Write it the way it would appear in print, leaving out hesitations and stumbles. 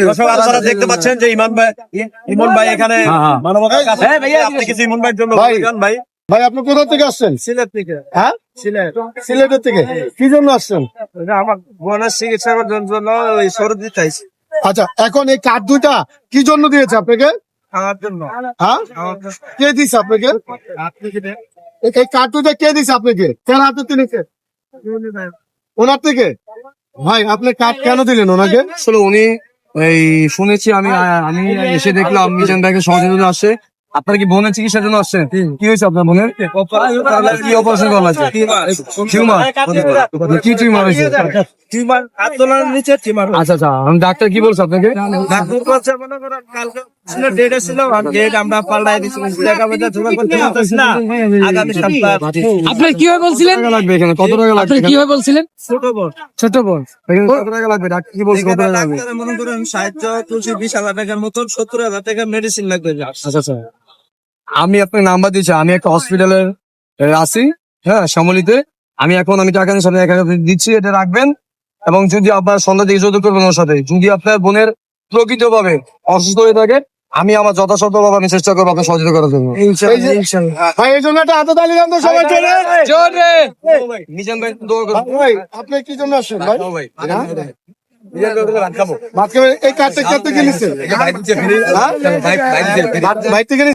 দর্শক আপনারা দেখতে পাচ্ছেন যে ইমন ভাই এখানে মানবতার কাছে। আপনি কিছু ইমন ভাইয়ের জন্য বলবেন ভাই? ভাই আপনি কোথা থেকে আসছেন? সিলেট থেকে। হ্যাঁ, সিলেটের থেকে কি জন্য আসছেন? আমার বোনের চিকিৎসা করার জন্য ওই সর্দি চাইছি আচ্ছা, এখন এই কার্ড দুইটা কি জন্য দিয়েছে আপনাকে? খাওয়ার জন্য। হ্যাঁ, কে দিছে আপনাকে? এই কার্ড দুইটা কে দিছে আপনাকে? কেন হাতে দিয়েছে? ওনার থেকে? ভাই আপনি কার্ড কেন দিলেন ওনাকে? আসলে উনি এই শুনেছি আমি আমি এসে দেখলাম মিজান ভাইকে সহযোগিতা আসছে। আপনার কি বোনের চিকিৎসার জন্য আসছেন? কি হয়েছে আপনার বোনের? কি অপারেশন করা লাগছে? টিউমার? কি টিউমার হয়েছে? টিউমার আন্দোলনের নিচে টিউমার। আচ্ছা আচ্ছা, ডাক্তার কি বলছে আপনাকে? ডাক্তার বলছে মনে করেন কালকে ছিল ডেট ছিল, আর ডেট আমরা পাল্টাই দিছি। টাকা পয়সা জোগাড় করতে পারতেছি না, আগামী সপ্তাহে। আপনার কি হয় বলছিলেন? কত টাকা লাগবে এখানে? কত টাকা লাগবে? আপনার কি হয় বলছিলেন? ছোট বোন ছোট বোন এখানে কত টাকা লাগবে? ডাক্তার কি বলছে? কত টাকা লাগবে? ডাক্তারে মনে করেন সাহায্য তুলছি 20,000 টাকার মতন, 70,000 টাকা মেডিসিন লাগবে। আচ্ছা আচ্ছা, আমি আপনাকে নাম্বার দিচ্ছি। আমি একটা হসপিটালের আছি, হ্যাঁ, শ্যামলীতে। আমি টাকা নিয়ে সাথে এখানে দিচ্ছি, এটা রাখবেন। এবং যদি আপনার সন্ধ্যা দিকে যোগাযোগ করবেন ওর সাথে, যদি আপনার বোনের প্রকৃত ভাবে অসুস্থ হয়ে থাকে, আমি আমার যথাসাধ্য ভাবে আমি চেষ্টা করবো আপনার সহযোগিতা করার জন্য। ভাই এই জন্য একটা হাতে তালি দেন তো সবাই। চলে মিজান ভাই দোয়া করুন। ভাই আপনি কি জন্য আসছেন ভাই? মিজান ভাই ভাত খাবো। ভাত খাবেন? এই কার্ডটা কত কি নিচ্ছেন? ভাই দিচ্ছে, ভাই থেকে